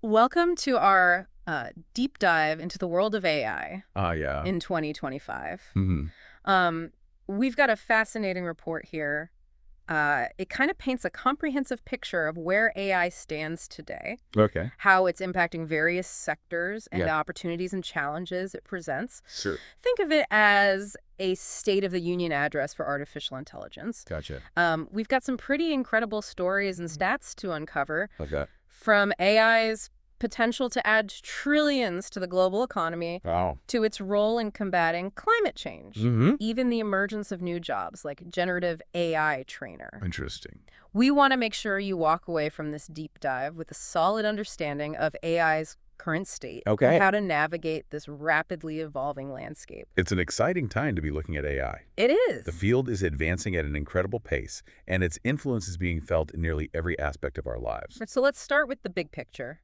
Welcome to our deep dive into the world of AI Yeah. in 2025. hmm We've got a fascinating report here. It kind of paints a comprehensive picture of where AI stands today, Okay. how it's impacting various sectors, and the Yeah. opportunities and challenges it presents. Sure. Think of it as a State of the Union address for artificial intelligence. Gotcha. We've got some pretty incredible stories and stats to uncover. Okay. From AI's potential to add trillions to the global economy Wow. to its role in combating climate change, even the emergence of new jobs like generative AI trainer. Interesting. We want to make sure you walk away from this deep dive with a solid understanding of AI's current state Okay. and how to navigate this rapidly evolving landscape. It's an exciting time to be looking at AI. It is. The field is advancing at an incredible pace, and its influence is being felt in nearly every aspect of our lives. So let's start with the big picture.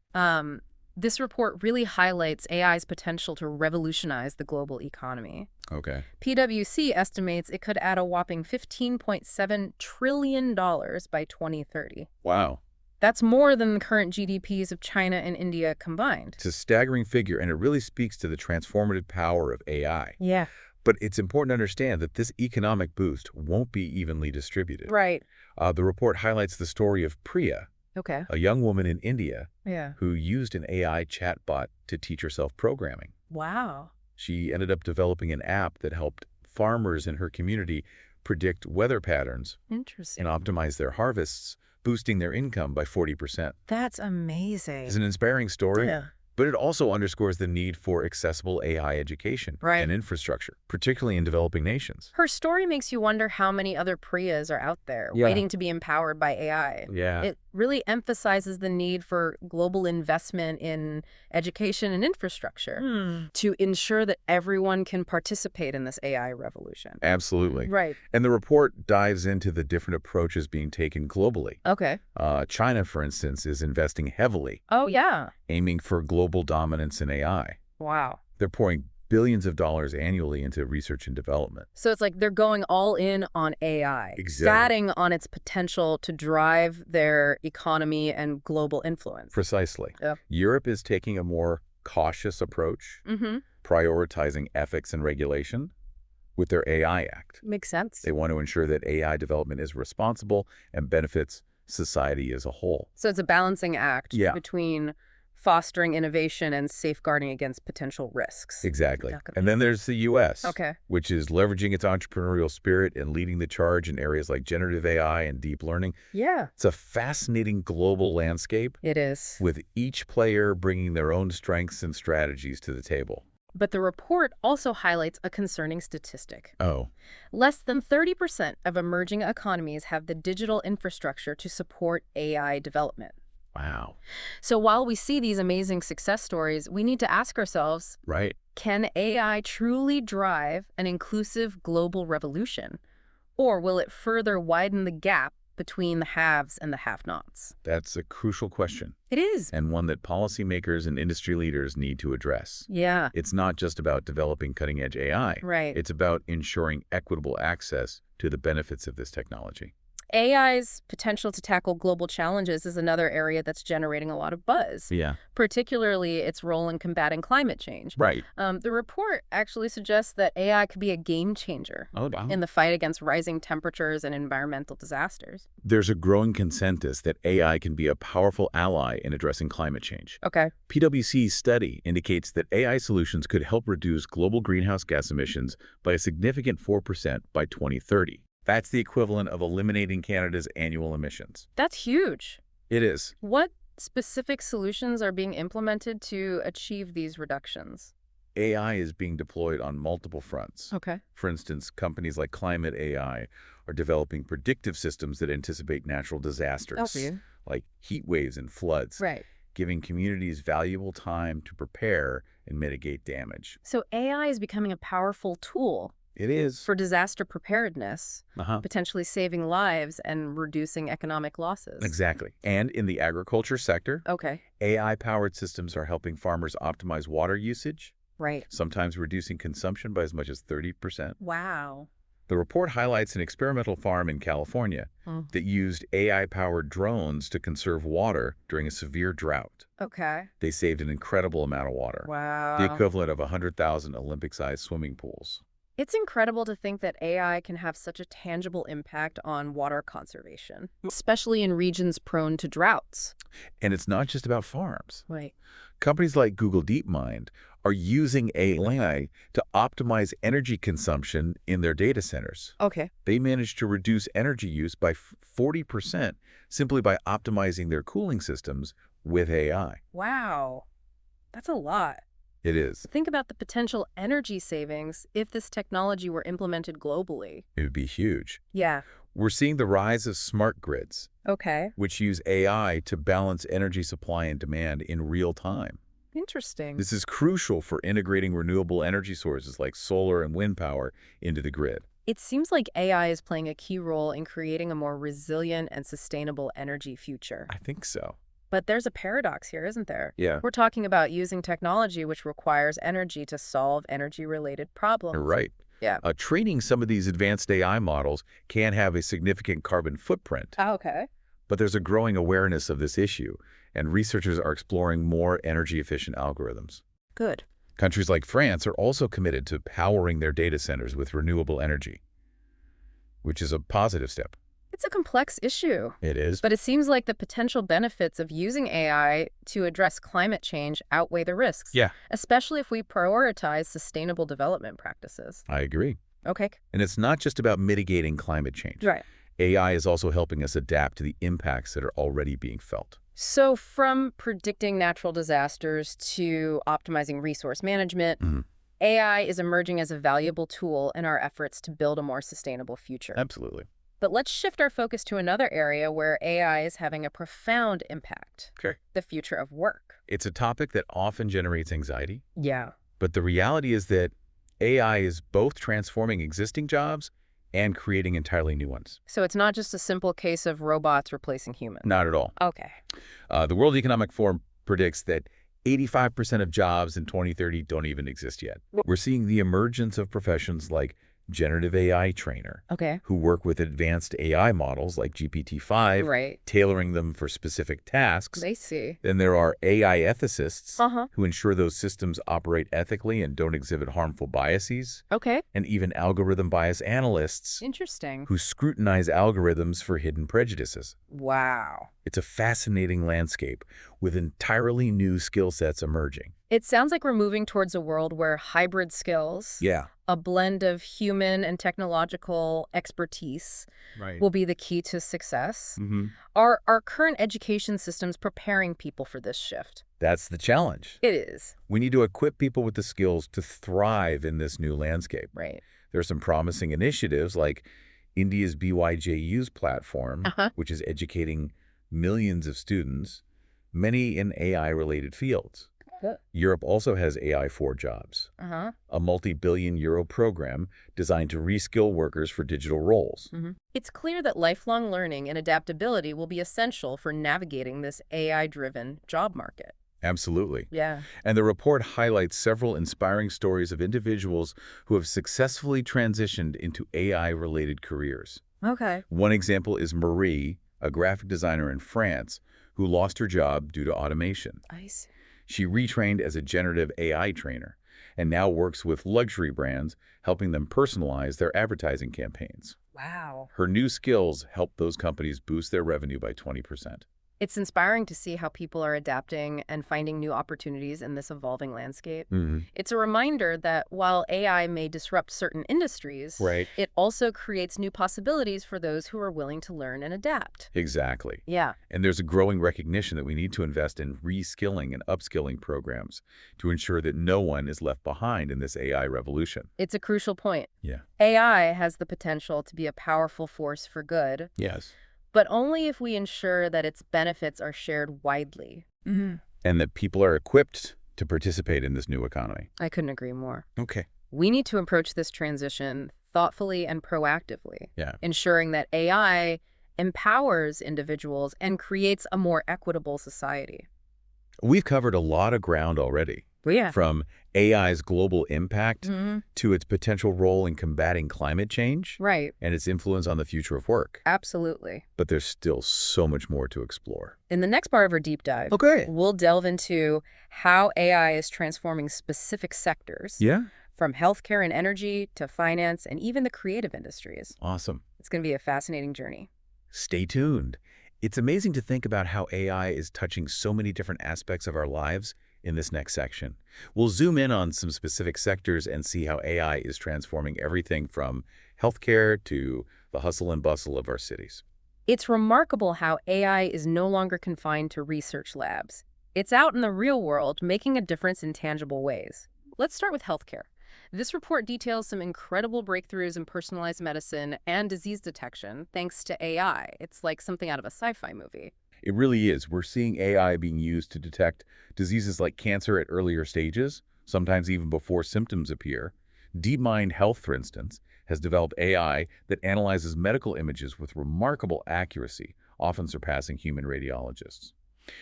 This report really highlights AI's potential to revolutionize the global economy. Okay. PwC estimates it could add a whopping $15.7 trillion by 2030. Wow. That's more than the current GDPs of China and India combined. It's a staggering figure, and it really speaks to the transformative power of AI. Yeah. But it's important to understand that this economic boost won't be evenly distributed. Right. The report highlights the story of Priya, Okay. a young woman in India Yeah. who used an AI chatbot to teach herself programming. Wow. She ended up developing an app that helped farmers in her community predict weather patterns Interesting. and optimize their harvests, boosting their income by 40%. That's amazing. It's an inspiring story, Yeah. but it also underscores the need for accessible AI education Right. and infrastructure, particularly in developing nations. Her story makes you wonder how many other Priyas are out there Yeah. waiting to be empowered by AI. Yeah. It really emphasizes the need for global investment in education and infrastructure to ensure that everyone can participate in this AI revolution. Absolutely. Right. And the report dives into the different approaches being taken globally. Okay. China, for instance, is investing heavily, Oh, yeah. aiming for global dominance in AI. Wow. They're pouring billions of dollars annually into research and development. So it's like they're going all in on AI, Exactly. statting on its potential to drive their economy and global influence. Precisely. Yep. Europe is taking a more cautious approach, prioritizing ethics and regulation with their AI Act. Makes sense. They want to ensure that AI development is responsible and benefits society as a whole. So it's a balancing act Yeah. between fostering innovation and safeguarding against potential risks. Exactly. Definitely. And then there's the U.S., Okay. which is leveraging its entrepreneurial spirit and leading the charge in areas like generative AI and deep learning. Yeah. It's a fascinating global landscape, It is. with each player bringing their own strengths and strategies to the table. But the report also highlights a concerning statistic. Oh, Less than 30% of emerging economies have the digital infrastructure to support AI development. wow. So while we see these amazing success stories, we need to ask ourselves, Right. can AI truly drive an inclusive global revolution? Or will it further widen the gap between the haves and the have-nots? That's a crucial question, It is. and one that policymakers and industry leaders need to address. Yeah. It's not just about developing cutting-edge AI. Right. It's about ensuring equitable access to the benefits of this technology. AI's potential to tackle global challenges is another area that's generating a lot of buzz, Yeah. particularly its role in combating climate change. Right. The report actually suggests that AI could be a game changer Oh, wow. in the fight against rising temperatures and environmental disasters. There's a growing consensus that AI can be a powerful ally in addressing climate change. Okay. PwC's study indicates that AI solutions could help reduce global greenhouse gas emissions by a significant 4% by 2030. That's the equivalent of eliminating Canada's annual emissions. That's huge. It is. What specific solutions are being implemented to achieve these reductions? AI is being deployed on multiple fronts. Okay. For instance, companies like Climate AI are developing predictive systems that anticipate natural disasters, like heat waves and floods, Right. giving communities valuable time to prepare and mitigate damage. So AI is becoming a powerful tool It is. for disaster preparedness, Uh-huh. potentially saving lives and reducing economic losses. Exactly. And in the agriculture sector, Okay. AI-powered systems are helping farmers optimize water usage, Right. sometimes reducing consumption by as much as 30%. Wow. The report highlights an experimental farm in California that used AI-powered drones to conserve water during a severe drought. Okay. They saved an incredible amount of water, Wow. the equivalent of 100,000 Olympic-sized swimming pools. It's incredible to think that AI can have such a tangible impact on water conservation, especially in regions prone to droughts. And it's not just about farms. Right. Companies like Google DeepMind are using AI to optimize energy consumption in their data centers. Okay. They managed to reduce energy use by 40% simply by optimizing their cooling systems with AI. Wow. That's a lot. It is. Think about the potential energy savings if this technology were implemented globally. It would be huge. Yeah. We're seeing the rise of smart grids, Okay. which use AI to balance energy supply and demand in real time. Interesting. This is crucial for integrating renewable energy sources like solar and wind power into the grid. It seems like AI is playing a key role in creating a more resilient and sustainable energy future. I think so. But there's a paradox here, isn't there? Yeah. We're talking about using technology which requires energy to solve energy-related problems. You're right. Yeah. Training some of these advanced AI models can have a significant carbon footprint. Okay. But there's a growing awareness of this issue, and researchers are exploring more energy-efficient algorithms. Good. Countries like France are also committed to powering their data centers with renewable energy, which is a positive step. It's a complex issue. It is. But it seems like the potential benefits of using AI to address climate change outweigh the risks. Yeah. Especially if we prioritize sustainable development practices. I agree. Okay. And it's not just about mitigating climate change. Right. AI is also helping us adapt to the impacts that are already being felt. So from predicting natural disasters to optimizing resource management, AI is emerging as a valuable tool in our efforts to build a more sustainable future. Absolutely. But let's shift our focus to another area where AI is having a profound impact. Okay. The future of work. It's a topic that often generates anxiety, Yeah. but the reality is that AI is both transforming existing jobs and creating entirely new ones. So it's not just a simple case of robots replacing humans. Not at all. Okay. The World Economic Forum predicts that 85% of jobs in 2030 don't even exist yet. We're seeing the emergence of professions like generative AI trainer, Okay. who work with advanced AI models like GPT-5, Right. tailoring them for specific tasks. They see. Then there are AI ethicists Uh-huh. who ensure those systems operate ethically and don't exhibit harmful biases, Okay. and even algorithm bias analysts Interesting. who scrutinize algorithms for hidden prejudices. Wow. It's a fascinating landscape with entirely new skill sets emerging. It sounds like we're moving towards a world where hybrid skills, Yeah. a blend of human and technological expertise, Right. will be the key to success. Mm-hmm. Are our current education systems preparing people for this shift? That's the challenge. It is. We need to equip people with the skills to thrive in this new landscape. Right. There are some promising initiatives like India's BYJU's platform, which is educating millions of students, many in AI-related fields. Europe also has AI for Jobs, a multi-billion-euro program designed to reskill workers for digital roles. It's clear that lifelong learning and adaptability will be essential for navigating this AI-driven job market. Absolutely. Yeah. And the report highlights several inspiring stories of individuals who have successfully transitioned into AI-related careers. Okay. One example is Marie, a graphic designer in France, who lost her job due to automation. I see. She retrained as a generative AI trainer and now works with luxury brands, helping them personalize their advertising campaigns. Wow. Her new skills help those companies boost their revenue by 20%. It's inspiring to see how people are adapting and finding new opportunities in this evolving landscape. It's a reminder that while AI may disrupt certain industries, Right. it also creates new possibilities for those who are willing to learn and adapt. Exactly. Yeah. And there's a growing recognition that we need to invest in reskilling and upskilling programs to ensure that no one is left behind in this AI revolution. It's a crucial point. Yeah. AI has the potential to be a powerful force for good, Yes. but only if we ensure that its benefits are shared widely. And that people are equipped to participate in this new economy. I couldn't agree more. Okay. We need to approach this transition thoughtfully and proactively, Yeah. ensuring that AI empowers individuals and creates a more equitable society. We've covered a lot of ground already. Well, yeah. From AI's global impact Hmm. to its potential role in combating climate change Right. and its influence on the future of work. Absolutely. But there's still so much more to explore. In the next part of our deep dive, Okay. we'll delve into how AI is transforming specific sectors, Yeah? from healthcare and energy to finance and even the creative industries. Awesome. It's going to be a fascinating journey. Stay tuned. It's amazing to think about how AI is touching so many different aspects of our lives in this next section. We'll zoom in on some specific sectors and see how AI is transforming everything from healthcare to the hustle and bustle of our cities. It's remarkable how AI is no longer confined to research labs. It's out in the real world, making a difference in tangible ways. Let's start with healthcare. This report details some incredible breakthroughs in personalized medicine and disease detection thanks to AI. It's like something out of a sci-fi movie. It really is. We're seeing AI being used to detect diseases like cancer at earlier stages, sometimes even before symptoms appear. DeepMind Health, for instance, has developed AI that analyzes medical images with remarkable accuracy, often surpassing human radiologists.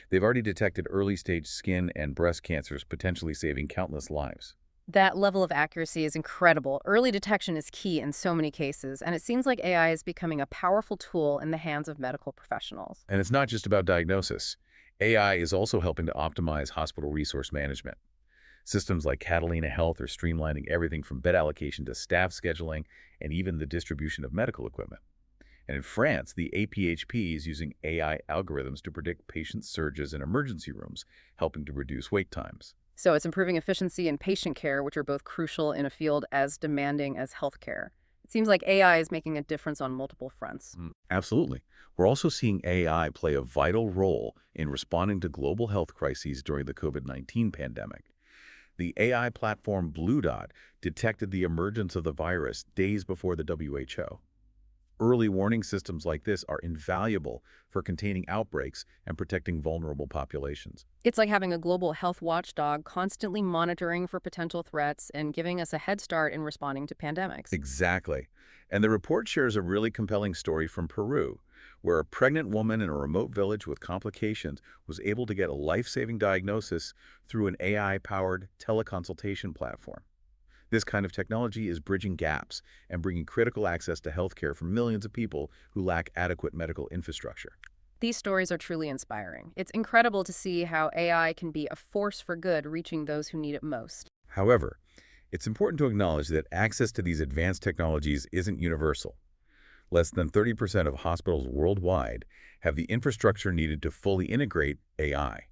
They've already detected early-stage skin and breast cancers, potentially saving countless lives. That level of accuracy is incredible. Early detection is key in so many cases, and it seems like AI is becoming a powerful tool in the hands of medical professionals. And it's not just about diagnosis. AI is also helping to optimize hospital resource management. Systems like Catalina Health are streamlining everything from bed allocation to staff scheduling and even the distribution of medical equipment. And in France, the APHP is using AI algorithms to predict patient surges in emergency rooms, helping to reduce wait times. So it's improving efficiency and patient care, which are both crucial in a field as demanding as healthcare. It seems like AI is making a difference on multiple fronts. Absolutely. We're also seeing AI play a vital role in responding to global health crises during the COVID-19 pandemic. The AI platform Blue Dot detected the emergence of the virus days before the WHO. Early warning systems like this are invaluable for containing outbreaks and protecting vulnerable populations. It's like having a global health watchdog constantly monitoring for potential threats and giving us a head start in responding to pandemics. Exactly. And the report shares a really compelling story from Peru, where a pregnant woman in a remote village with complications was able to get a life-saving diagnosis through an AI-powered teleconsultation platform. This kind of technology is bridging gaps and bringing critical access to healthcare for millions of people who lack adequate medical infrastructure. These stories are truly inspiring. It's incredible to see how AI can be a force for good, reaching those who need it most. However, it's important to acknowledge that access to these advanced technologies isn't universal. Less than 30% of hospitals worldwide have the infrastructure needed to fully integrate AI.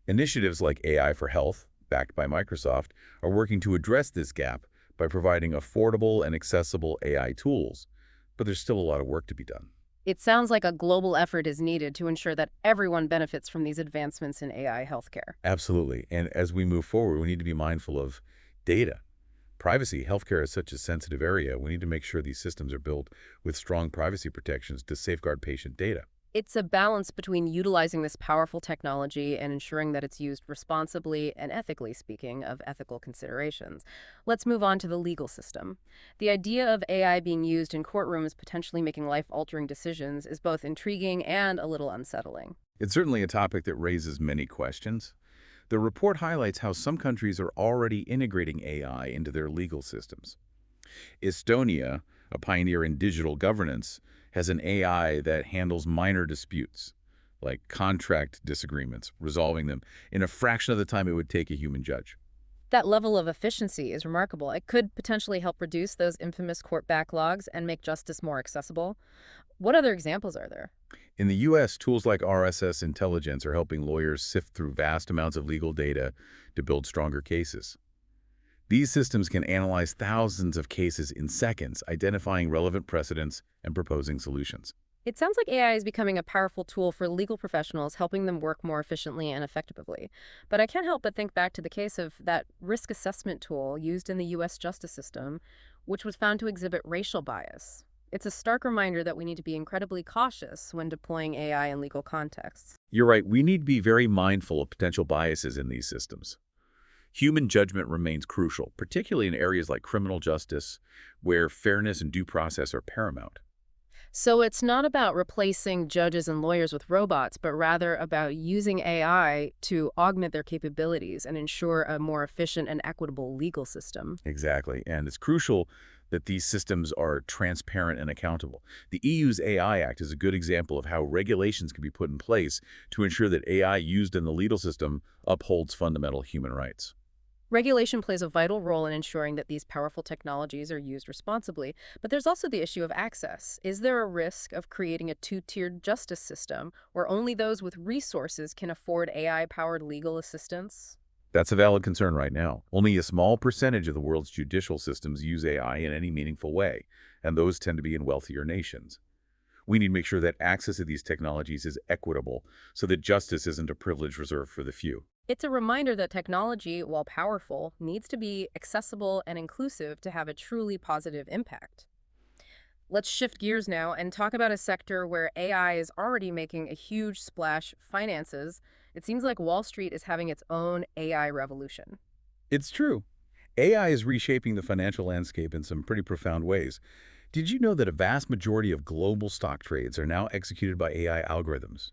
Initiatives like AI for Health, backed by Microsoft, are working to address this gap by providing affordable and accessible AI tools, but there's still a lot of work to be done. It sounds like a global effort is needed to ensure that everyone benefits from these advancements in AI healthcare. Absolutely. And as we move forward, we need to be mindful of data. Privacy, healthcare is such a sensitive area. We need to make sure these systems are built with strong privacy protections to safeguard patient data. It's a balance between utilizing this powerful technology and ensuring that it's used responsibly and ethically, speaking of ethical considerations. Let's move on to the legal system. The idea of AI being used in courtrooms potentially making life-altering decisions is both intriguing and a little unsettling. It's certainly a topic that raises many questions. The report highlights how some countries are already integrating AI into their legal systems. Estonia, a pioneer in digital governance, has an AI that handles minor disputes, like contract disagreements, resolving them in a fraction of the time it would take a human judge. That level of efficiency is remarkable. It could potentially help reduce those infamous court backlogs and make justice more accessible. What other examples are there? In the U.S., tools like RSS Intelligence are helping lawyers sift through vast amounts of legal data to build stronger cases. These systems can analyze thousands of cases in seconds, identifying relevant precedents and proposing solutions. It sounds like AI is becoming a powerful tool for legal professionals, helping them work more efficiently and effectively. But I can't help but think back to the case of that risk assessment tool used in the U.S. justice system, which was found to exhibit racial bias. It's a stark reminder that we need to be incredibly cautious when deploying AI in legal contexts. You're right, we need to be very mindful of potential biases in these systems. Human judgment remains crucial, particularly in areas like criminal justice, where fairness and due process are paramount. So it's not about replacing judges and lawyers with robots, but rather about using AI to augment their capabilities and ensure a more efficient and equitable legal system. Exactly. And it's crucial that these systems are transparent and accountable. The EU's AI Act is a good example of how regulations can be put in place to ensure that AI used in the legal system upholds fundamental human rights. Regulation plays a vital role in ensuring that these powerful technologies are used responsibly, but there's also the issue of access. Is there a risk of creating a two-tiered justice system where only those with resources can afford AI-powered legal assistance? That's a valid concern right now. Only a small percentage of the world's judicial systems use AI in any meaningful way, and those tend to be in wealthier nations. We need to make sure that access to these technologies is equitable so that justice isn't a privilege reserved for the few. It's a reminder that technology, while powerful, needs to be accessible and inclusive to have a truly positive impact. Let's shift gears now and talk about a sector where AI is already making a huge splash: finances. It seems like Wall Street is having its own AI revolution. It's true. AI is reshaping the financial landscape in some pretty profound ways. Did you know that a vast majority of global stock trades are now executed by AI algorithms?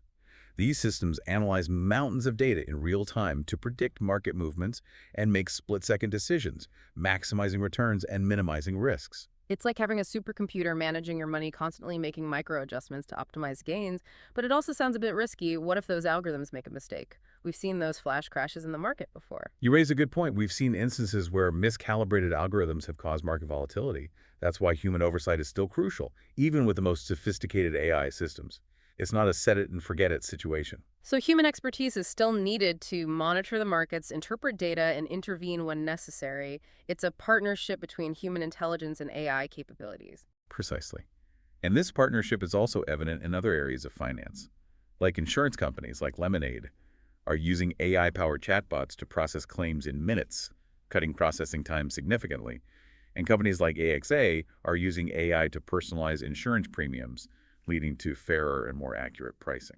These systems analyze mountains of data in real time to predict market movements and make split-second decisions, maximizing returns and minimizing risks. It's like having a supercomputer managing your money, constantly making micro adjustments to optimize gains, but it also sounds a bit risky. What if those algorithms make a mistake? We've seen those flash crashes in the market before. You raise a good point. We've seen instances where miscalibrated algorithms have caused market volatility. That's why human oversight is still crucial, even with the most sophisticated AI systems. It's not a set it and forget it situation. So human expertise is still needed to monitor the markets, interpret data, and intervene when necessary. It's a partnership between human intelligence and AI capabilities. Precisely. And this partnership is also evident in other areas of finance. Like insurance companies like Lemonade are using AI-powered chatbots to process claims in minutes, cutting processing time significantly. And companies like AXA are using AI to personalize insurance premiums, leading to fairer and more accurate pricing.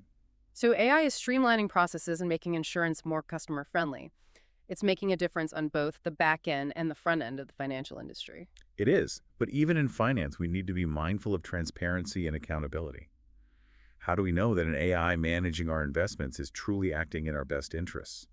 So AI is streamlining processes and making insurance more customer-friendly. It's making a difference on both the back end and the front end of the financial industry. It is, but even in finance, we need to be mindful of transparency and accountability. How do we know that an AI managing our investments is truly acting in our best interests?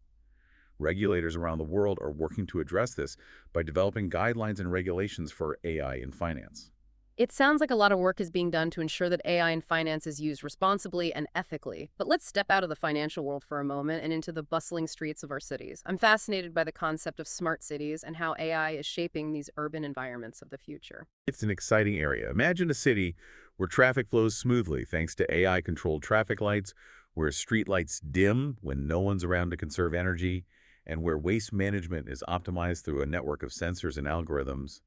Regulators around the world are working to address this by developing guidelines and regulations for AI in finance. It sounds like a lot of work is being done to ensure that AI in finance is used responsibly and ethically. But let's step out of the financial world for a moment and into the bustling streets of our cities. I'm fascinated by the concept of smart cities and how AI is shaping these urban environments of the future. It's an exciting area. Imagine a city where traffic flows smoothly thanks to AI-controlled traffic lights, where street lights dim when no one's around to conserve energy, and where waste management is optimized through a network of sensors and algorithms.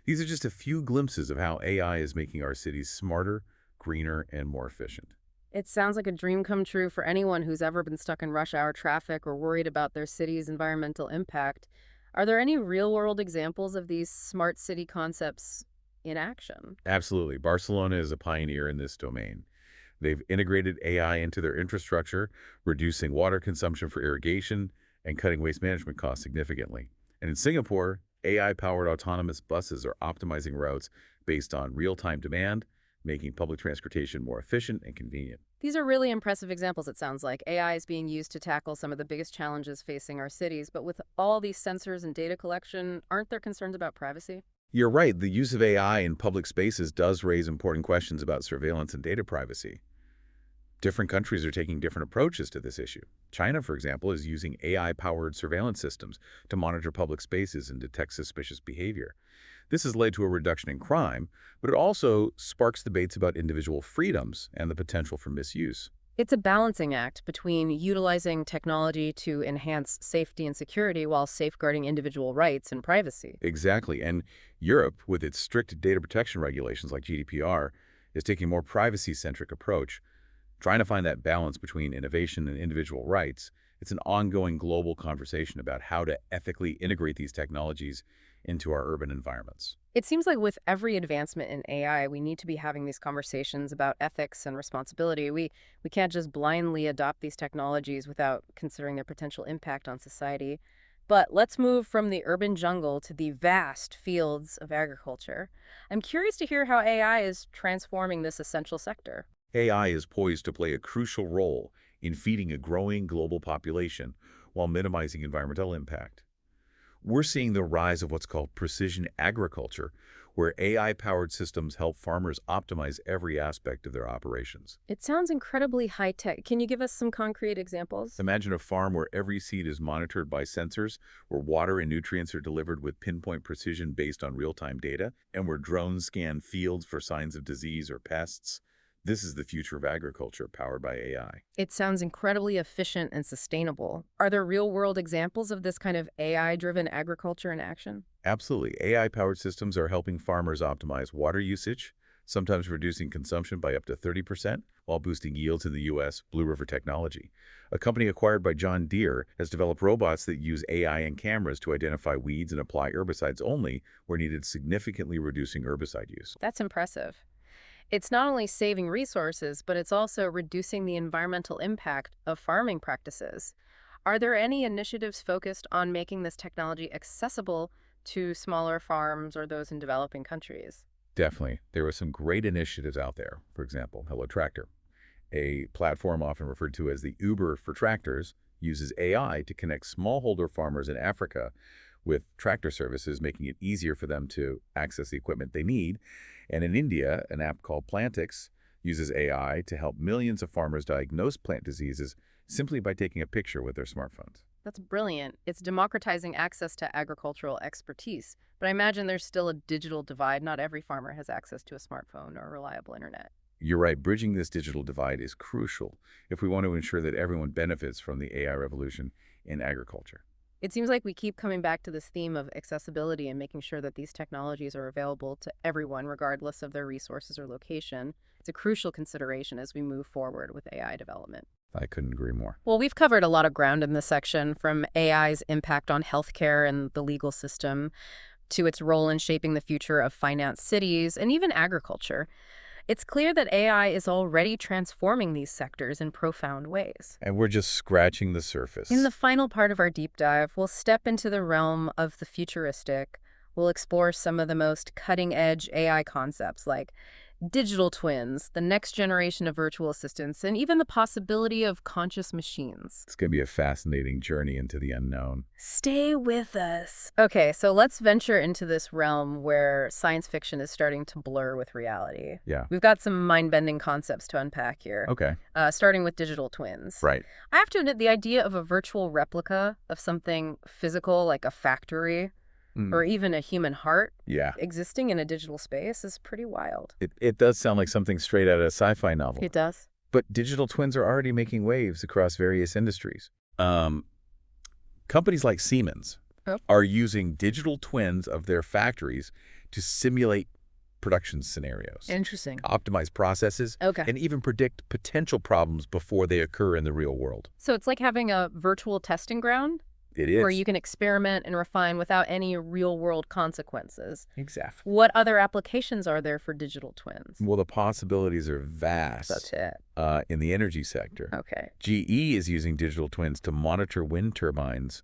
These are just a few glimpses of how AI is making our cities smarter, greener, and more efficient. It sounds like a dream come true for anyone who's ever been stuck in rush hour traffic or worried about their city's environmental impact. Are there any real-world examples of these smart city concepts in action? Absolutely. Barcelona is a pioneer in this domain. They've integrated AI into their infrastructure, reducing water consumption for irrigation and cutting waste management costs significantly. And in Singapore, AI-powered autonomous buses are optimizing routes based on real-time demand, making public transportation more efficient and convenient. These are really impressive examples, it sounds like. AI is being used to tackle some of the biggest challenges facing our cities, but with all these sensors and data collection, aren't there concerns about privacy? You're right, the use of AI in public spaces does raise important questions about surveillance and data privacy. Different countries are taking different approaches to this issue. China, for example, is using AI-powered surveillance systems to monitor public spaces and detect suspicious behavior. This has led to a reduction in crime, but it also sparks debates about individual freedoms and the potential for misuse. It's a balancing act between utilizing technology to enhance safety and security while safeguarding individual rights and privacy. Exactly, and Europe, with its strict data protection regulations like GDPR, is taking a more privacy-centric approach. Trying to find that balance between innovation and individual rights, it's an ongoing global conversation about how to ethically integrate these technologies into our urban environments. It seems like with every advancement in AI, we need to be having these conversations about ethics and responsibility. We can't just blindly adopt these technologies without considering their potential impact on society. But let's move from the urban jungle to the vast fields of agriculture. I'm curious to hear how AI is transforming this essential sector. AI is poised to play a crucial role in feeding a growing global population while minimizing environmental impact. We're seeing the rise of what's called precision agriculture, where AI-powered systems help farmers optimize every aspect of their operations. It sounds incredibly high-tech. Can you give us some concrete examples? Imagine a farm where every seed is monitored by sensors, where water and nutrients are delivered with pinpoint precision based on real-time data, and where drones scan fields for signs of disease or pests. This is the future of agriculture powered by AI. It sounds incredibly efficient and sustainable. Are there real-world examples of this kind of AI-driven agriculture in action? Absolutely. AI-powered systems are helping farmers optimize water usage, sometimes reducing consumption by up to 30%, while boosting yields in the U.S. Blue River Technology. A company acquired by John Deere has developed robots that use AI and cameras to identify weeds and apply herbicides only where needed, significantly reducing herbicide use. That's impressive. It's not only saving resources, but it's also reducing the environmental impact of farming practices. Are there any initiatives focused on making this technology accessible to smaller farms or those in developing countries? Definitely. There are some great initiatives out there. For example, Hello Tractor, a platform often referred to as the Uber for tractors, uses AI to connect smallholder farmers in Africa with tractor services, making it easier for them to access the equipment they need. And in India, an app called Plongez uses AI to help millions of farmers diagnose plant diseases simply by taking a picture with their smartphones. That's brilliant. It's democratizing access to agricultural expertise. But I imagine there's still a digital divide. Not every farmer has access to a smartphone or reliable internet. You're right, bridging this digital divide is crucial if we want to ensure that everyone benefits from the AI revolution in agriculture. It seems like we keep coming back to this theme of accessibility and making sure that these technologies are available to everyone, regardless of their resources or location. It's a crucial consideration as we move forward with AI development. I couldn't agree more. Well, we've covered a lot of ground in this section, from AI's impact on healthcare and the legal system to its role in shaping the future of finance, cities, and even agriculture. It's clear that AI is already transforming these sectors in profound ways. And we're just scratching the surface. In the final part of our deep dive, we'll step into the realm of the futuristic. We'll explore some of the most cutting-edge AI concepts like digital twins, the next generation of virtual assistants, and even the possibility of conscious machines. It's going to be a fascinating journey into the unknown. Stay with us. Okay, so let's venture into this realm where science fiction is starting to blur with reality. Yeah. We've got some mind-bending concepts to unpack here. Okay. Starting with digital twins. Right. I have to admit, the idea of a virtual replica of something physical like a factory or even a human heart existing in a digital space is pretty wild. It does sound like something straight out of a sci-fi novel. It does. But digital twins are already making waves across various industries. Companies like Siemens are using digital twins of their factories to simulate production scenarios. Interesting. Optimize processes. And even predict potential problems before they occur in the real world. So it's like having a virtual testing ground? It is. Where you can experiment and refine without any real-world consequences. Exactly. What other applications are there for digital twins? Well, the possibilities are vast. That's it. In the energy sector. Okay. GE is using digital twins to monitor wind turbines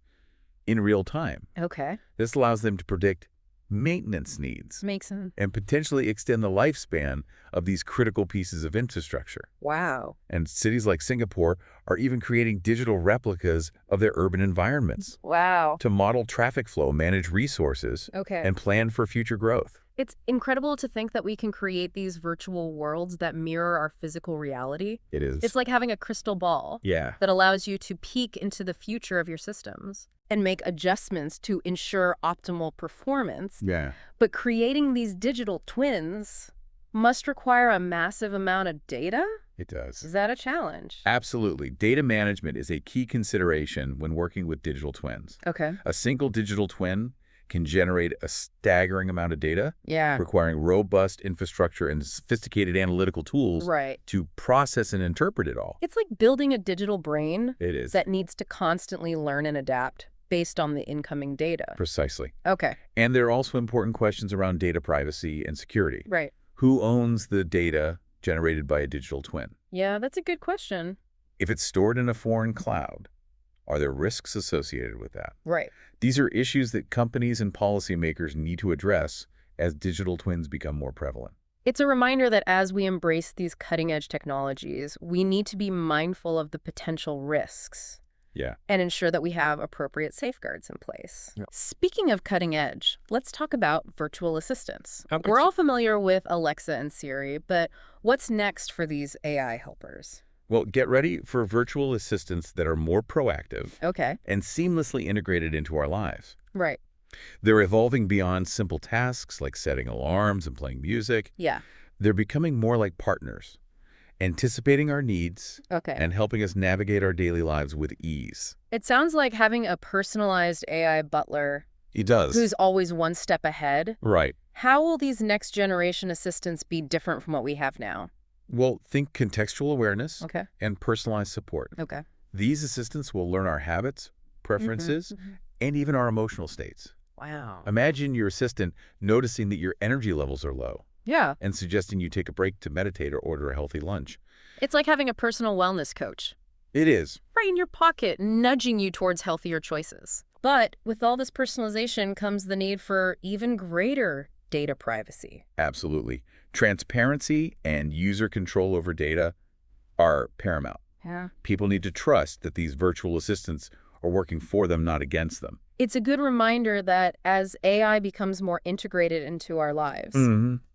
in real time. Okay. This allows them to predict maintenance needs. Makes sense. And potentially extend the lifespan of these critical pieces of infrastructure. Wow. And cities like Singapore are even creating digital replicas of their urban environments. Wow. To model traffic flow, manage resources, and plan for future growth. It's incredible to think that we can create these virtual worlds that mirror our physical reality. It is. It's like having a crystal ball that allows you to peek into the future of your systems and make adjustments to ensure optimal performance. Yeah. But creating these digital twins must require a massive amount of data? It does. Is that a challenge? Absolutely. Data management is a key consideration when working with digital twins. Okay. A single digital twin can generate a staggering amount of data, Yeah. requiring robust infrastructure and sophisticated analytical tools Right. to process and interpret it all. It's like building a digital brain It is. that needs to constantly learn and adapt based on the incoming data. Precisely. Okay. And there are also important questions around data privacy and security. Right. Who owns the data generated by a digital twin? Yeah, that's a good question. If it's stored in a foreign cloud, Are there risks associated with that? Right. These are issues that companies and policymakers need to address as digital twins become more prevalent. It's a reminder that as we embrace these cutting-edge technologies, we need to be mindful of the potential risks. Yeah. And ensure that we have appropriate safeguards in place. Yeah. Speaking of cutting edge, let's talk about virtual assistants. Okay. We're all familiar with Alexa and Siri, but what's next for these AI helpers? Well, get ready for virtual assistants that are more proactive Okay. and seamlessly integrated into our lives. Right. They're evolving beyond simple tasks like setting alarms and playing music. Yeah. They're becoming more like partners, anticipating our needs Okay. and helping us navigate our daily lives with ease. It sounds like having a personalized AI butler It does. who's always one step ahead. Right. How will these next generation assistants be different from what we have now? Well, think contextual awareness Okay. and personalized support. Okay. These assistants will learn our habits, preferences, and even our emotional states. Wow. Imagine your assistant noticing that your energy levels are low Yeah. and suggesting you take a break to meditate or order a healthy lunch. It's like having a personal wellness coach. It is. Right in your pocket, nudging you towards healthier choices. But with all this personalization comes the need for even greater data privacy. Absolutely. Transparency and user control over data are paramount. Yeah. People need to trust that these virtual assistants are working for them, not against them. It's a good reminder that as AI becomes more integrated into our lives,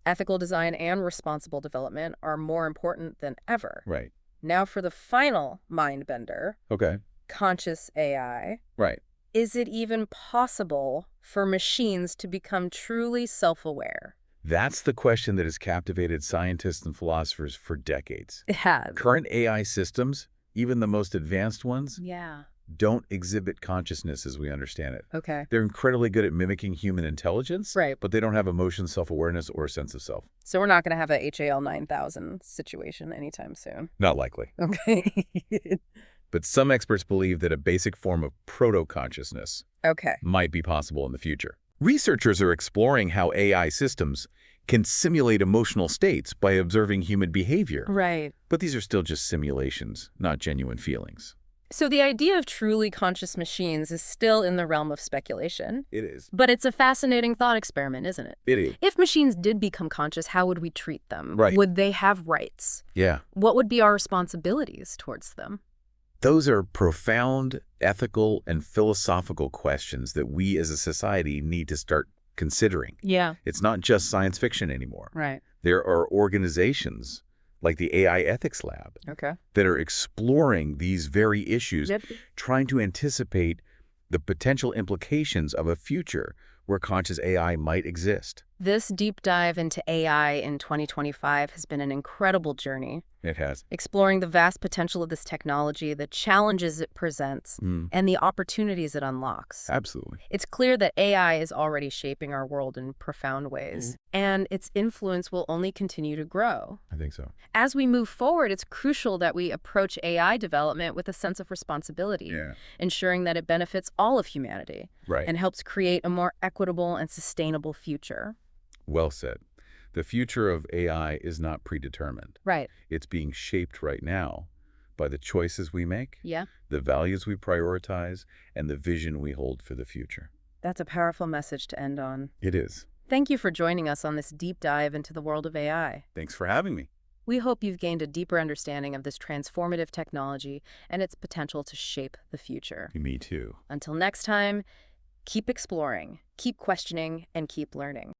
ethical design and responsible development are more important than ever. Right. Now for the final mind bender, Okay. conscious AI. Right. Is it even possible for machines to become truly self-aware? That's the question that has captivated scientists and philosophers for decades. It has. Current AI systems, even the most advanced ones, Yeah. don't exhibit consciousness as we understand it. Okay. They're incredibly good at mimicking human intelligence, Right. but they don't have emotion, self-awareness, or a sense of self. So we're not going to have a HAL 9000 situation anytime soon. Not likely. Okay. But some experts believe that a basic form of proto-consciousness Okay. might be possible in the future. Researchers are exploring how AI systems can simulate emotional states by observing human behavior. Right. But these are still just simulations, not genuine feelings. So the idea of truly conscious machines is still in the realm of speculation. It is. But it's a fascinating thought experiment, isn't it? It is. If machines did become conscious, how would we treat them? Right. Would they have rights? Yeah. What would be our responsibilities towards them? Those are profound ethical and philosophical questions that we as a society need to start considering. Yeah. It's not just science fiction anymore. Right. There are organizations like the AI Ethics Lab Okay. that are exploring these very issues, Yep. trying to anticipate the potential implications of a future where conscious AI might exist. This deep dive into AI in 2025 has been an incredible journey, It has. exploring the vast potential of this technology, the challenges it presents, and the opportunities it unlocks. Absolutely. It's clear that AI is already shaping our world in profound ways, and its influence will only continue to grow. I think so. As we move forward, it's crucial that we approach AI development with a sense of responsibility, Yeah. ensuring that it benefits all of humanity Right. and helps create a more equitable and sustainable future. Well said. The future of AI is not predetermined. Right. It's being shaped right now by the choices we make, Yeah. the values we prioritize, and the vision we hold for the future. That's a powerful message to end on. It is. Thank you for joining us on this deep dive into the world of AI. Thanks for having me. We hope you've gained a deeper understanding of this transformative technology and its potential to shape the future. Me too. Until next time, keep exploring, keep questioning, and keep learning.